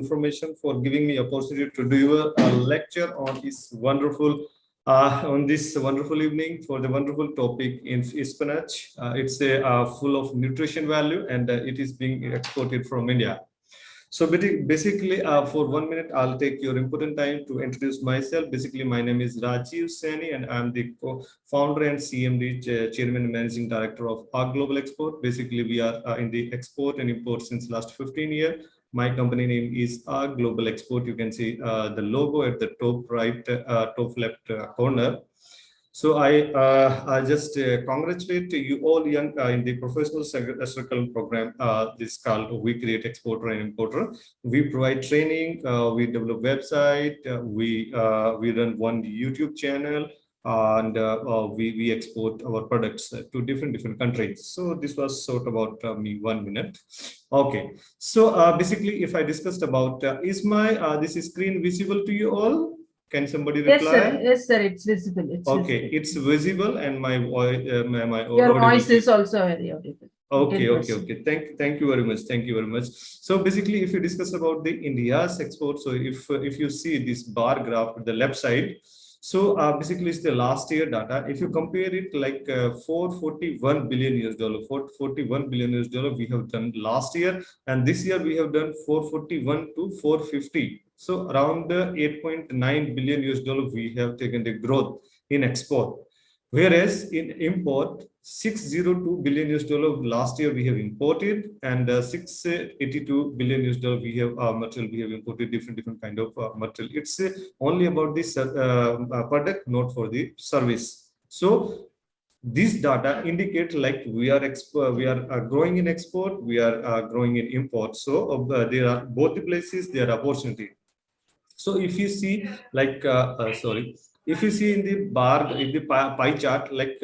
information, for giving me opportunity to do a lecture on this wonderful evening for the wonderful topic in spinach. It's full of nutrition value, and it is being exported from India. So basically, for 1 minute, I'll take your important time to introduce myself. Basically, my name is Rajeev Saini, and I'm the founder and CMD, Chairman and Managing Director of our Global Export. Basically, we are in the export and import since last 15 years. My company name is our Global Export. You can see the logo at the top right, top left corner. So I just congratulate you all young in the professional circle program. This called We Create Exporter and Importer. We provide training. We develop website. We run one YouTube channel, and we export our products to different countries. So this was sort about me 1 minute. Okay. So basically, if I discussed about is my this is screen visible to you all? Can somebody reply? Yes, sir. Yes, sir. It's visible. Okay, it's visible, and my voice, your voice is also very audible. Okay. Thank you very much. Thank you very much. So basically, if you discuss about the India's export, so if you see this bar graph at the left side, so basically it's the last year data. If you compare it like 441 billion US dollar, 441 billion US dollar we have done last year, and this year we have done 441 to 450. So around 8.9 billion US dollar we have taken the growth in export. Whereas in import, 602 billion US dollar last year we have imported, and 682 billion US dollar we have material we have imported, different kind of material. It's only about this product, not for the service. So this data indicate like we are growing in export, we are growing in import. So there are both the places there are opportunity. So if you see like if you see in the bar, in the pie chart, like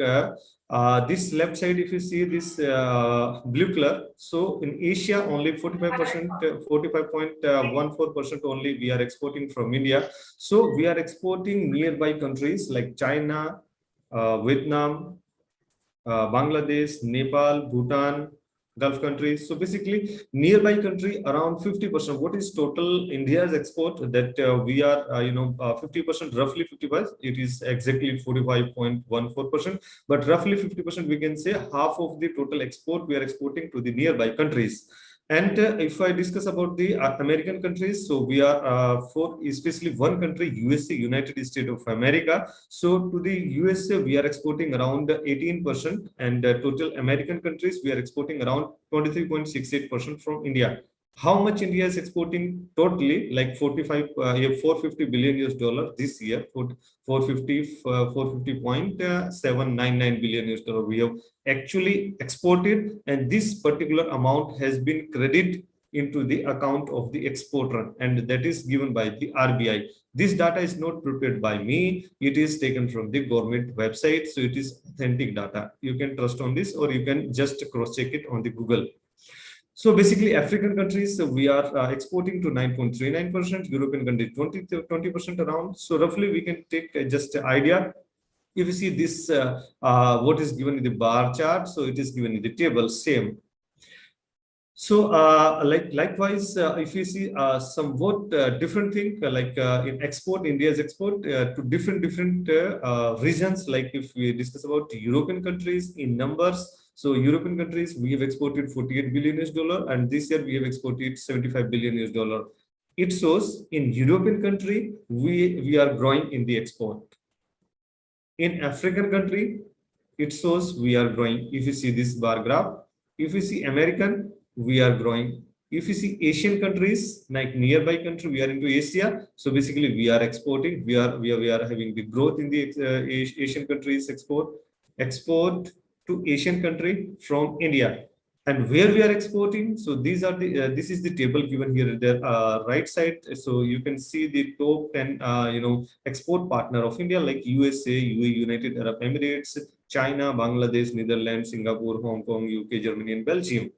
this left side, if you see this blue color, so in Asia only 45%, 45.14% only we are exporting from India. So we are exporting nearby countries like China, Vietnam, Bangladesh, Nepal, Bhutan, Gulf countries. So basically, nearby country around 50%. What is total India's export? That we are 50%, roughly 55. It is exactly 45.14%. But roughly 50%, we can say half of the total export we are exporting to the nearby countries. And if I discuss about the American countries, so we are for especially one country, USA, United States of America. So to the USA, we are exporting around 18%, and total American countries, we are exporting around 23.68% from India. How much India is exporting totally? Like 450 billion US dollar this year, 450.799 billion US dollar we have actually exported, and this particular amount has been credited into the account of the exporter, and that is given by the RBI. This data is not prepared by me, it is taken from the government website, so it is authentic data. You can trust on this, or you can just cross check it on the Google. So basically, African countries, we are exporting to 9.39%, European countries 20% around. So roughly we can take just an idea. If you see this, what is given in the bar chart, so it is given in the table, same. So likewise, if you see somewhat different thing, in export, India's export to different regions, like if we discuss about European countries in numbers, so European countries, we have exported 48 billion US dollar, and this year we have exported 75 billion US dollar. It shows in European country, we are growing in the export. In African country, it shows we are growing. If you see this bar graph, if you see American, we are growing. If you see Asian countries, like nearby country, we are into Asia. So basically, we are exporting. We are having the growth in the Asian countries export to Asian country from India. And where we are exporting, so these are the this is the table given here at the right side. So you can see the top 10 export partner of India, like USA, UAE, United Arab Emirates, China, Bangladesh, Netherlands, Singapore, Hong Kong, UK, Germany, and Belgium.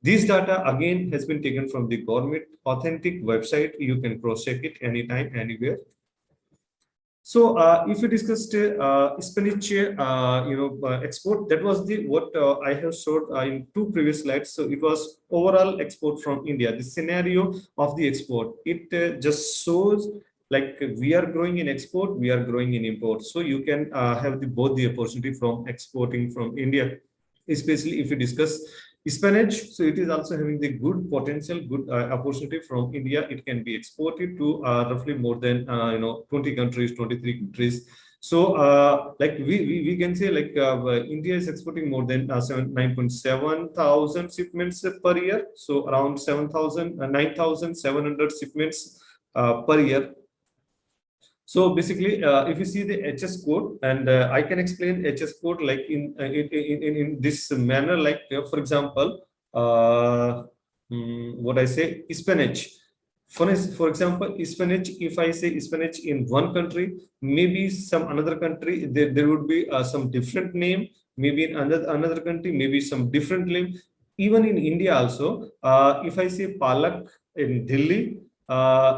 This data again has been taken from the government authentic website. You can cross check it anytime, anywhere. So if we discussed spinach, export, that was the what I have showed in two previous slides. So it was overall export from India. The scenario of the export, it just shows like we are growing in export, we are growing in import. So you can have the both the opportunity from exporting from India, especially if we discuss spinach. So it is also having the good potential, good opportunity from India. It can be exported to roughly more than 20 countries, 23 countries. So like we can say like India is exporting more than 9.7 thousand shipments per year. So around 9,700 shipments per year. So basically, if you see the HS code, and I can explain HS code like in this manner, like for example, what I say, spinach. For example, spinach. If I say spinach in one country, maybe some another country, there would be some different name. Maybe in another country, maybe some different name. Even in India also, if I say palak in Delhi,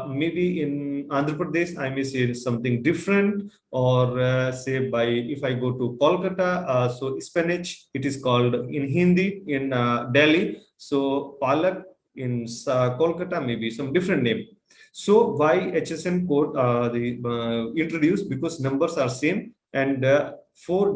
maybe in Andhra Pradesh, I may say something different, or say by if I go to Kolkata, so spinach, it is called in Hindi in Delhi. So palak in Kolkata, maybe some different name. So why HSN code the introduced, because numbers are same, and four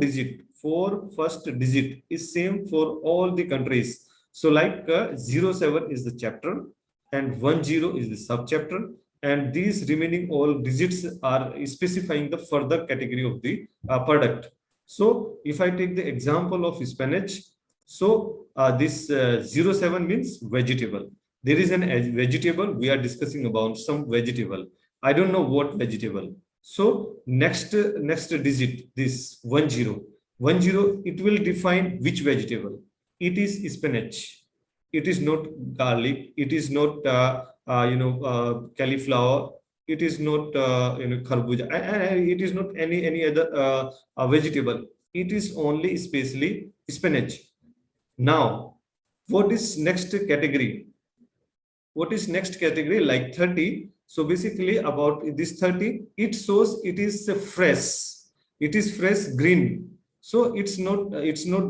first digit is same for all the countries. So like 07 is the chapter, and 10 is the subchapter, and these remaining all digits are specifying the further category of the product. So if I take the example of spinach, so this 07 means vegetable. There is an vegetable, we are discussing about some vegetable. I don't know what vegetable. So next digit, this 10, it will define which vegetable. It is spinach. It is not garlic. It is not cauliflower. It is not kharbuja. It is not any other vegetable. It is only especially spinach. Now, what is next category? What is next category? Like 30. So basically about this 30, it shows it is fresh. It is fresh green. So it's not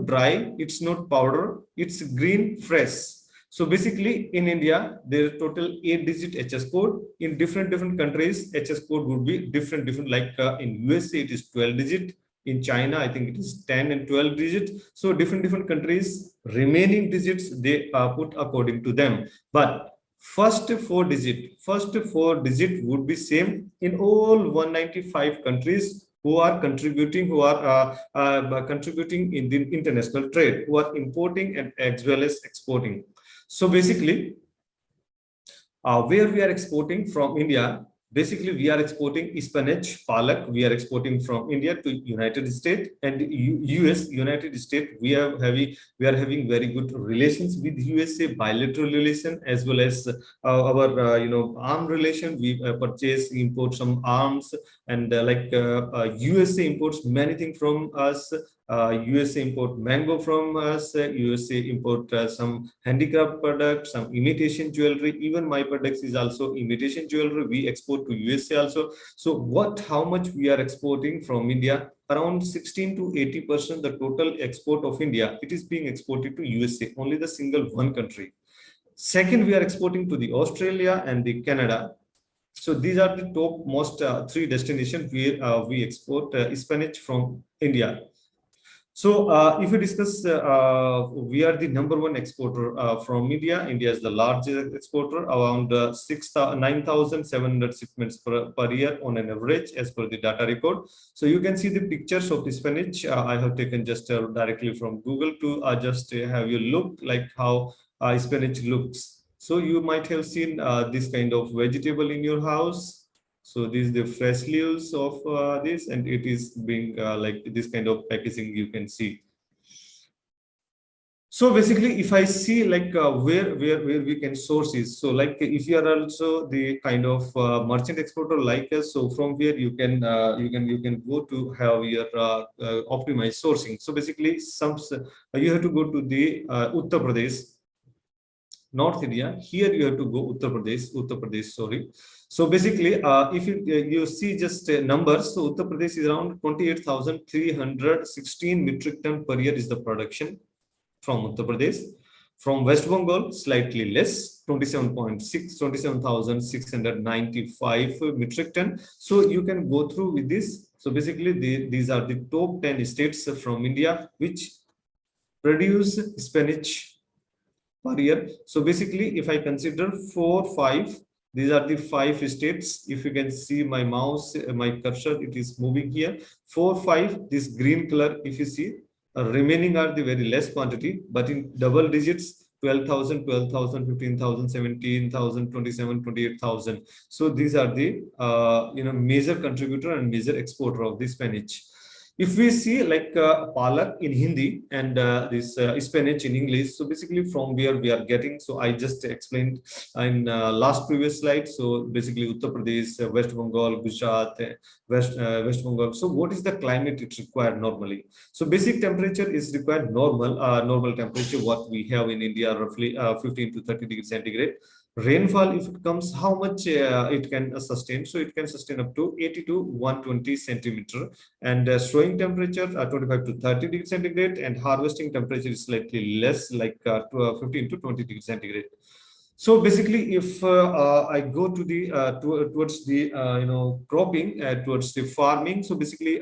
dry, it's not powder, it's green fresh. So basically in India, there are total 8-digit HS code. In different countries, HS code would be different. Like in USA, it is 12-digit. In China, I think it is 10 and 12 digits. So different countries, remaining digits, they put according to them. But first four digit would be same in all 195 countries who are contributing, contributing in the international trade, who are importing and as well as exporting. So basically, where we are exporting from India, basically we are exporting spinach, palak. We are exporting from India to United States and US. United States, we are having very good relations with USA, bilateral relation, as well as our arm relation. We purchase, import some arms, and USA imports many things from us. USA import mango from us. USA import some handicraft products, some imitation jewelry. Even my products is also imitation jewelry. We export to USA also. So how much we are exporting from India? Around 16 to 80% the total export of India, it is being exported to USA, only the single one country. Second, we are exporting to the Australia and the Canada. So these are the top most three destinations where we export spinach from India. So if we discuss, we are the #1 exporter from India. India is the largest exporter, around 9,700 shipments per year on an average, as per the data record. So you can see the pictures of the spinach. I have taken just directly from Google to just have you look like how spinach looks. So you might have seen this kind of vegetable in your house. So this is the fresh leaves of this, and it is being like this kind of packaging you can see. So basically, if I see like where we can source is, so like if you are also the kind of merchant exporter like us, so from where you can go to have your optimized sourcing. So basically, you have to go to the Uttar Pradesh. North India. Here you have to go Uttar Pradesh, sorry. So basically, if you see just numbers, so Uttar Pradesh is around 28,316 metric ton per year is the production from Uttar Pradesh. From West Bengal, slightly less, 27,695 metric ton. So you can go through with this. So basically, these are the top 10 states from India which produce spinach per year. So basically, if I consider 4, 5, these are the 5 states. If you can see my mouse, my cursor, it is moving here. 4, 5, this green color, if you see, remaining are the very less quantity, but in double digits, 12,000, 12,000, 15,000, 17,000, 27, 28,000. So these are the major contributor and major exporter of the spinach. If we see like palak in Hindi and this spinach in English, so basically from where we are getting, so I just explained in last previous slide. So basically Uttar Pradesh, West Bengal, Gujarat, West Bengal. So what is the climate it required normally? So basic temperature is required normal temperature what we have in India, roughly 15 to 30 degrees centigrade. Rainfall, if it comes, how much it can sustain? So it can sustain up to 80 to 120 centimeter, and sowing temperature 25 to 30 degrees centigrade, and harvesting temperature is slightly less, like 15 to 20 degrees centigrade. So basically, if I go to the towards the cropping, towards the farming, so basically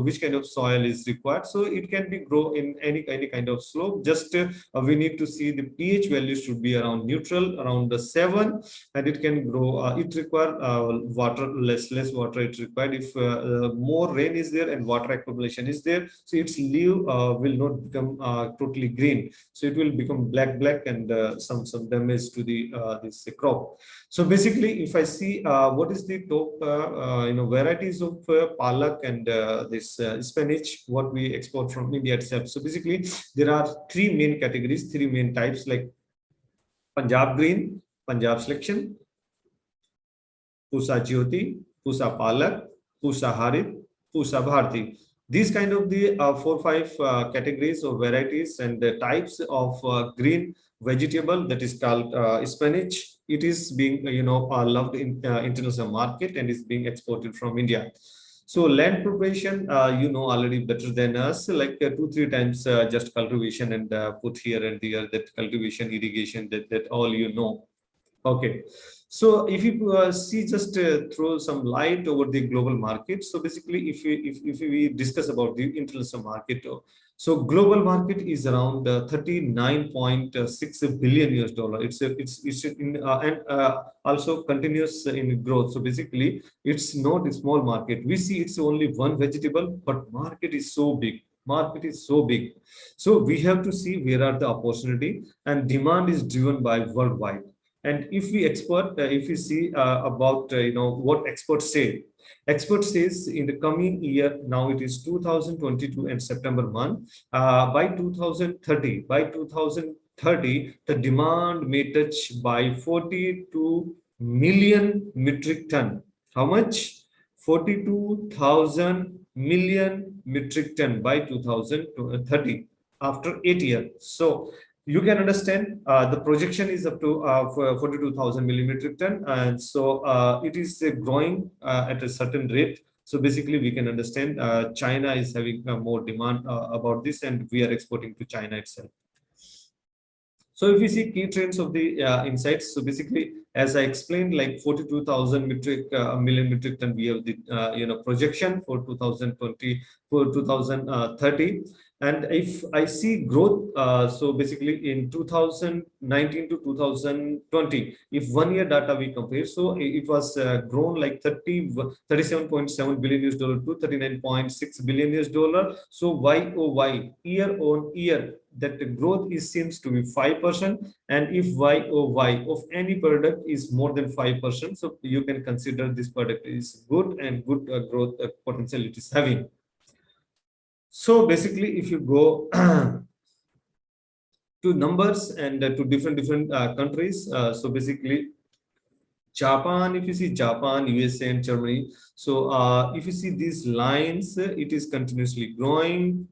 which kind of soil is required? So it can be grow in any kind of slope. Just we need to see the pH value should be around neutral, around the 7, and it can grow. It require water, less water it required. If more rain is there and water accumulation is there, so its leaf will not become totally green. So it will become black, and some damage to the this crop. So basically, if I see what is the top varieties of palak and this spinach what we export from India itself. So basically, there are 3 main categories, 3 main types, like Punjab green, Punjab selection, Pusa Jyoti, Pusa palak, Pusa harit, Pusa bharti. These kind of the 4, 5 categories or varieties and types of green vegetable that is called spinach. It is being loved in international market and is being exported from India. So land preparation, already better than us, like 2, 3 times just cultivation and put here and there, that cultivation, irrigation, that all Okay. So if you see, just throw some light over the global market. So basically, if we discuss about the international market, so global market is around 39.6 billion US dollar. It's in and also continuous in growth. So basically, it's not a small market. We see it's only one vegetable, but market is so big. So we have to see where are the opportunity, and demand is driven by worldwide. And if we if we see about what experts say, experts says in the coming year, now it is 2022 and September month, by 2030, the demand may touch by 42 million metric ton. How much? 42,000 million metric ton by 2030, after 8 years. So you can understand the projection is up to 42,000 millimetric ton, and so it is growing at a certain rate. So basically, we can understand China is having more demand about this, and we are exporting to China itself. So if we see key trends of the insights, so basically, as I explained, like 42,000 million metric ton, we have the projection for 2020 for 2030. And if I see growth, so basically in 2019 to 2020, if 1 year data we compare, so it was grown like 37.7 billion US dollar to 39.6 billion US dollar. So YOY, year on year, that the growth seems to be 5%. And if YOY of any product is more than 5%, so you can consider this product is good and good growth potential it is having. So basically, if you go to numbers and to different countries, so basically Japan, if you see Japan, USA and Germany, so if you see these lines, it is continuously growing.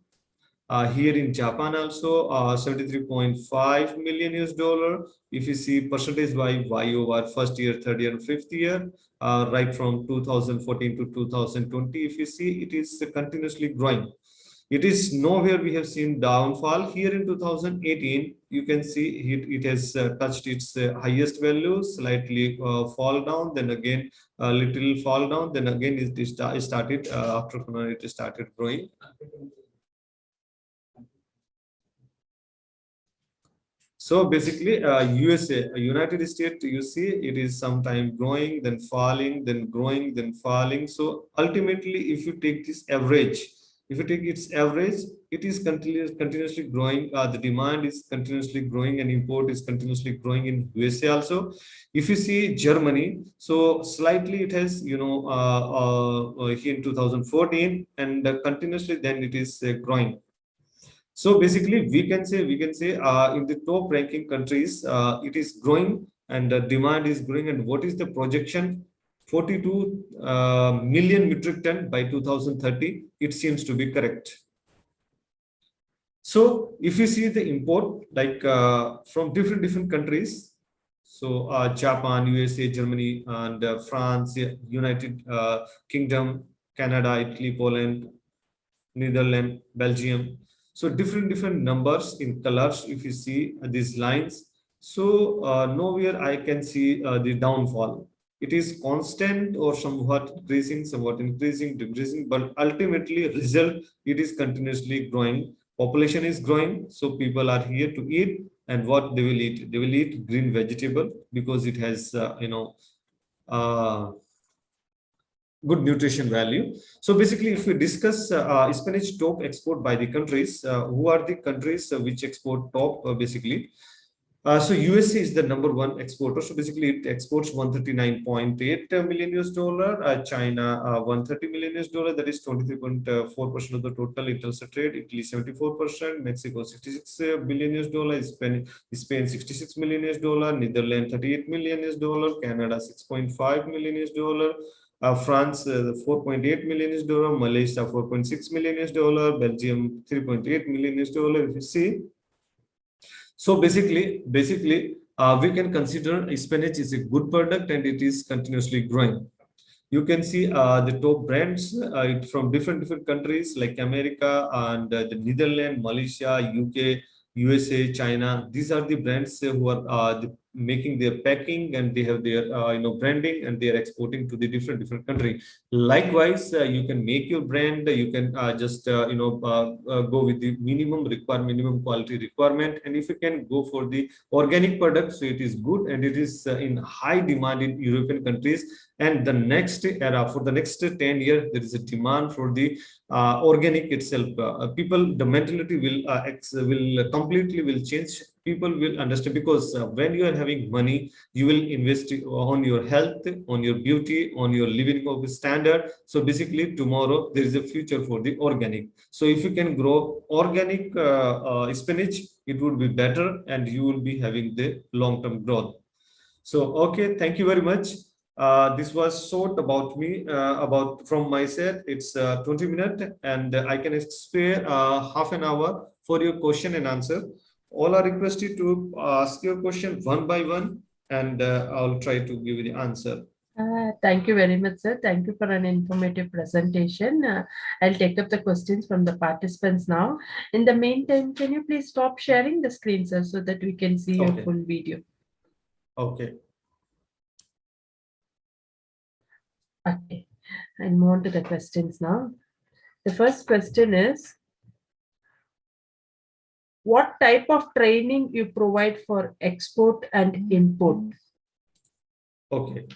Here in Japan also, 73.5 million US dollar. If you see percentage wise, Y over first year, third year, and fifth year, right from 2014 to 2020, if you see, it is continuously growing. It is nowhere we have seen downfall. Here in 2018, you can see it has touched its highest value, slightly fall down, then again a little fall down, then again it started after Corona, it started growing. So basically, USA, United States, you see, it is sometimes growing, then falling, then growing, then falling. So ultimately, if you take this average, if you take its average, it is continuously growing. The demand is continuously growing, and import is continuously growing in USA also. If you see Germany, so slightly it has, here in 2014, and continuously then it is growing. So basically, we can say in the top ranking countries, it is growing and the demand is growing. And what is the projection? 42 million metric ton by 2030. It seems to be correct. So if you see the import, like from different countries, so Japan, USA, Germany, and France, United Kingdom, Canada, Italy, Poland, Netherlands, Belgium. So different numbers in colors. If you see these lines, so nowhere I can see the downfall. It is constant or somewhat increasing, decreasing, but ultimately result, it is continuously growing. Population is growing, so people are here to eat, and what they will eat? They will eat green vegetable because it has good nutrition value. So basically, if we discuss spinach top export by the countries, who are the countries which export top basically? So USA is the number one exporter. So basically, it exports 139.8 million US dollar. China 130 million US dollar. That is 23.4% of the total international trade. Italy 74%. Mexico 66 billion US dollar. Spain 66 million US dollar. Netherlands 38 million US dollar. Canada 6.5 million US dollar. France 4.8 million US dollar. Malaysia 4.6 million US dollar. Belgium 3.8 million US dollar. If you see. So basically, we can consider spinach is a good product and it is continuously growing. You can see the top brands from different countries like America and the Netherlands, Malaysia, UK, USA, China. These are the brands who are making their packing, and they have their branding, and they are exporting to the different country. Likewise, you can make your brand. You can just go with the minimum quality requirement, and if you can go for the organic product, so it is good, and it is in high demand in European countries. And the next era, for the next 10 years, there is a demand for the organic itself. People, the mentality will completely change. People will understand, because when you are having money, you will invest on your health, on your beauty, on your living of standard. So basically, tomorrow there is a future for the organic. So if you can grow organic spinach, it would be better, and you will be having the long-term growth. So okay, thank you very much. This was short about me, about from my side. It's 20 minutes, and I can spare half an hour for your question and answer. All are requested to ask your question one by one, and I'll try to give you the answer. Thank you very much, sir. Thank you for an informative presentation. I'll take up the questions from the participants now. In the meantime, can you please stop sharing the screen, sir, so that we can see your full video? Okay. Okay, I'll move on to the questions now. The first question is, what type of training you provide for export and import? Okay,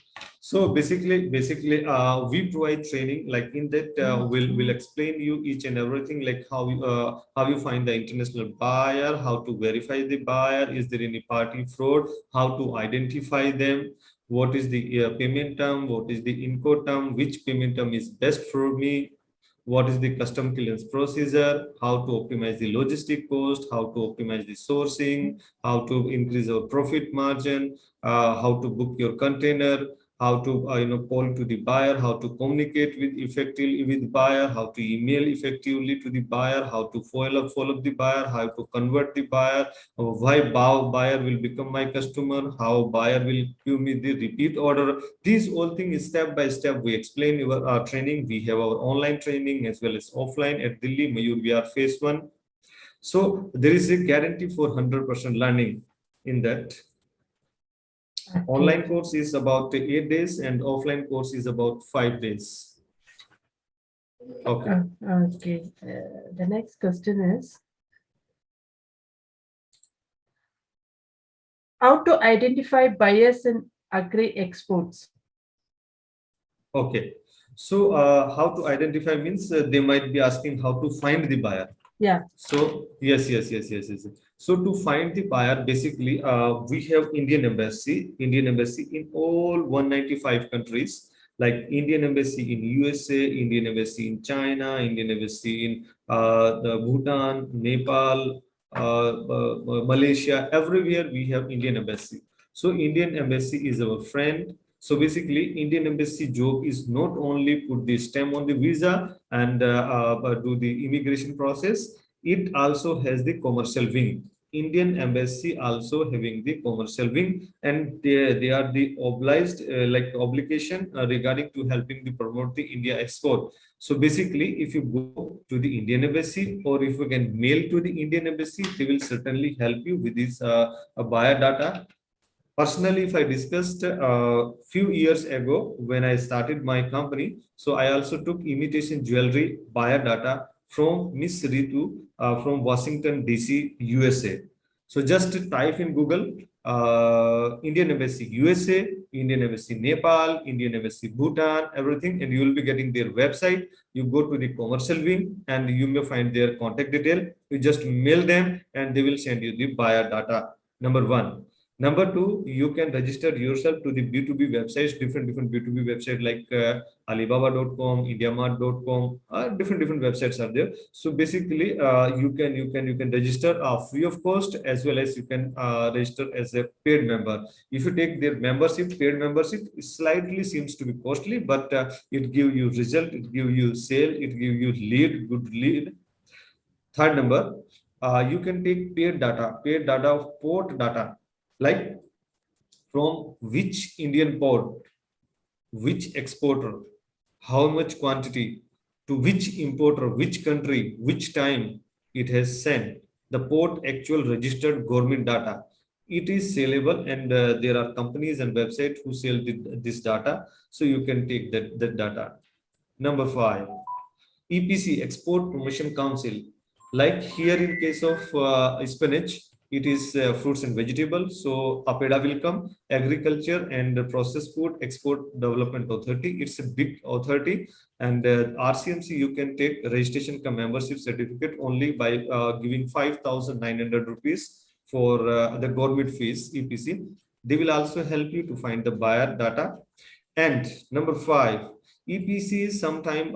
so basically, we provide training, like in that we'll explain you each and everything, like how you find the international buyer, how to verify the buyer, is there any party fraud, how to identify them, what is the payment term, what is the Incoterm, which payment term is best for me, what is the custom clearance procedure, how to optimize the logistic cost, how to optimize the sourcing, how to increase our profit margin, how to book your container, how to call to the buyer, how to communicate with effectively with buyer, how to email effectively to the buyer, how to follow up the buyer, how to convert the buyer, why buyer will become my customer, how buyer will give me the repeat order. These all things step by step we explain in our training. We have our online training as well as offline at Delhi Mayur. We are phase 1. So there is a guarantee for 100% learning in that. Okay. Online course is about 8 days and offline course is about 5 days. Okay. Okay. The next question is, how to identify buyers in agri exports? Okay. So how to identify means they might be asking how to find the buyer. Yeah. So yes. So to find the buyer, basically, we have Indian embassy in all 195 countries, like Indian embassy in USA, Indian embassy in China, Indian embassy in the Bhutan, Nepal, Malaysia. Everywhere we have Indian embassy. So Indian embassy is our friend. So basically, Indian embassy job is not only put the stamp on the visa and do the immigration process. It also has the commercial wing. Indian embassy also having the commercial wing, and they are the obliged like obligation regarding to helping to promote the India export. So basically, if you go to the Indian embassy or if you can mail to the Indian embassy, they will certainly help you with this buyer data. Personally, if I discussed a few years ago when I started my company, so I also took imitation jewelry buyer data from Miss Ritu from Washington, D.C., USA. So just type in Google Indian Embassy USA, Indian Embassy Nepal, Indian Embassy Bhutan, everything, and you will be getting their website. You go to the commercial wing and you may find their contact detail. You just mail them and they will send you the buyer data. Number 1. Number 2, you can register yourself to the B2B websites, different B2B websites like Alibaba.com, Indiamart.com, different websites are there. So basically, you can register free of cost, as well as you can register as a paid member. If you take their membership, paid membership, it slightly seems to be costly, but it give you result, it give you sale, it give you lead, good lead. Third number, you can take paid data of port data, like from which Indian port, which exporter, how much quantity, to which importer, which country, which time it has sent, the port actual registered government data. It is saleable, and there are companies and websites who sell this data, so you can take that data. Number 5, EPC, Export Promotion Council. Like here in case of spinach, it is fruits and vegetables. So APEDA will come, Agriculture and Processed Food Export Development Authority. It's a big authority, and RCMC you can take registration cum membership certificate only by giving 5,900 rupees for the government fees, EPC. They will also help you to find the buyer data. And number 5, EPC sometime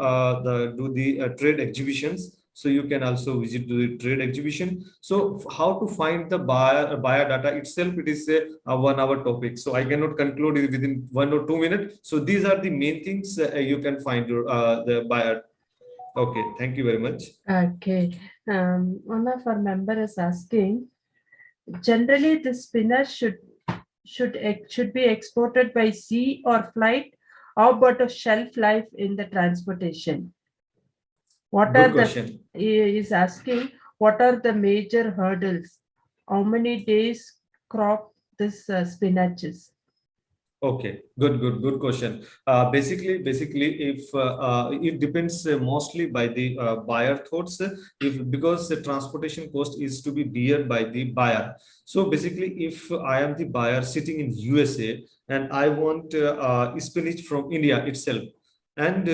do the trade exhibitions. So you can also visit the trade exhibition. So how to find the buyer data itself, it is a 1 hour topic. So I cannot conclude it within 1 or 2 minutes. So these are the main things you can find the buyer. Okay, thank you very much. Okay. One of our member is asking, generally the spinach should be exported by sea or flight. How about a shelf life in the transportation? What Good are question. He is asking, what are the major hurdles? How many days crop this spinaches? Okay, good question. Basically, if it depends mostly by the buyer thoughts, if because the transportation cost is to be bear by the buyer. So basically, if I am the buyer sitting in USA and I want spinach from India itself, and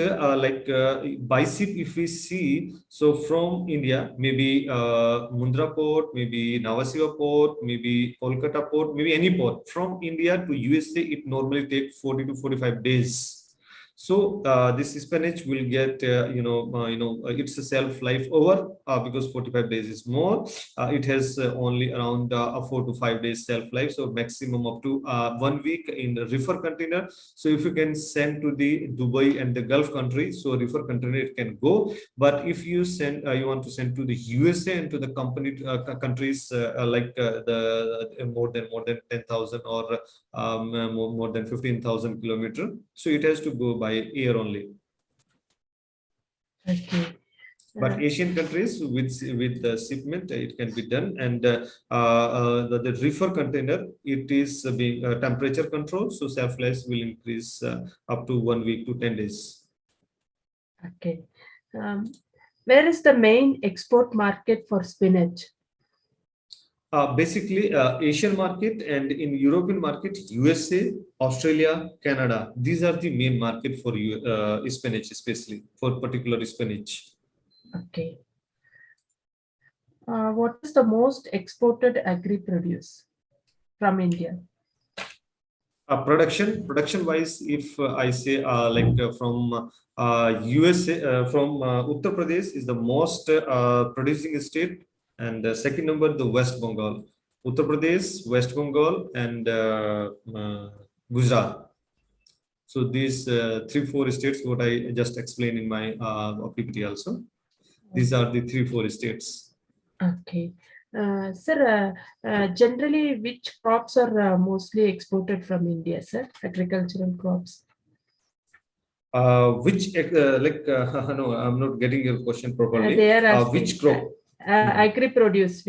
by ship, if we see, so from India, maybe Mundra port, maybe Navasiva port, maybe Kolkata port, maybe any port from India to USA, it normally takes 40 to 45 days. So this spinach will get it's a shelf life over because 45 days is more. It has only around a 4 to 5 days shelf life, so maximum up to 1 week in the reefer container. So if you can send to the Dubai and the Gulf countries, so reefer container it can go. But if you send you want to send to the USA and to the company countries the more than 10,000 or more than 15,000 kilometer, so it has to go by air only. Okay. But Asian countries with the shipment it can be done, and the reefer container it is being temperature controlled, so shelf life will increase up to 1 week to 10 days. Okay. Where is the main export market for spinach? Basically, Asian market, and in European market, USA, Australia, Canada. These are the main market for spinach, especially for particular spinach. Okay. What is the most exported agri produce from India? Production wise, if I say from USA, from Uttar Pradesh is the most producing state, and second number the West Bengal. Uttar Pradesh, West Bengal, and Gujarat. So these 3-4 states what I just explained in my PPT also. These are the 3-4 states. Okay. Sir, generally, which crops are mostly exported from India, sir? Agricultural crops. No, I'm not getting your question properly. They are asking, which crop? agri produce,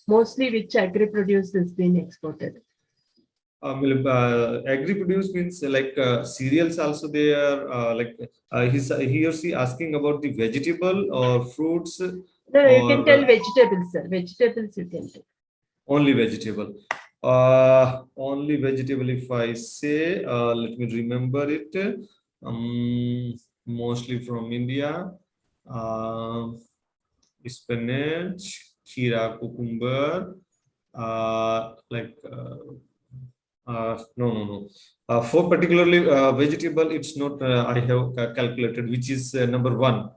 mostly which agri produce is being exported? Agri produce means like cereals also they are he or she asking about the vegetable or fruits. No, you or can tell vegetables, sir. Vegetables you can tell. Only vegetable. Only vegetable if I say, let me remember it. Mostly from India. Spinach, kheera, cucumber, no. For particularly vegetable, it's not. I have calculated which is number one.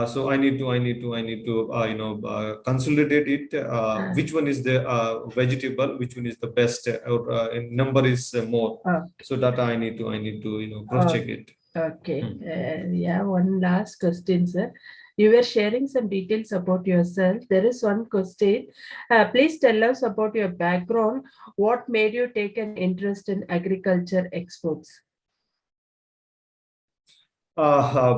So I need to consolidate it. Which one is the vegetable? Which one is the best? Or in number is more. So that I need to cross check it. Okay. Yeah. One last question, sir. You were sharing some details about yourself. There is one question. Please tell us about your background. What made you take an interest in agriculture exports?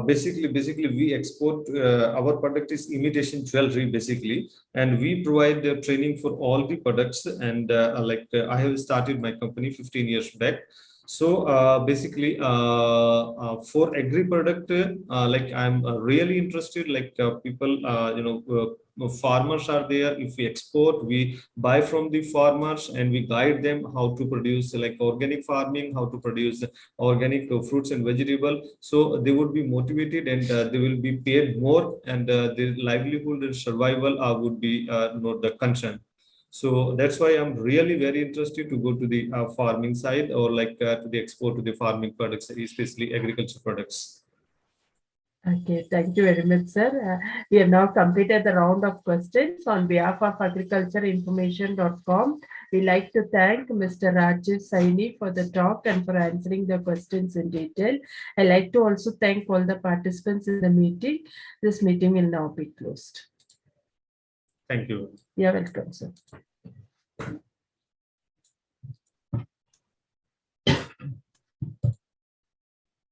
Basically, we export our product is imitation jewelry, basically, and we provide training for all the products. And I have started my company 15 years back. So basically, for agri product, I'm really interested. People, farmers are there. If we export, we buy from the farmers and we guide them how to produce like organic farming, how to produce organic fruits and vegetable. So they would be motivated and they will be paid more, and their livelihood and survival would be not the concern. So that's why I'm really very interested to go to the farming side, or to the export to the farming products, especially agriculture products. Okay, thank you very much, sir. We have now completed the round of questions. On behalf of agricultureinformation.com, we like to thank Mr. Rajeev Saini for the talk and for answering the questions in detail. I like to also thank all the participants in the meeting. This meeting will now be closed. Thank you. You're welcome, sir.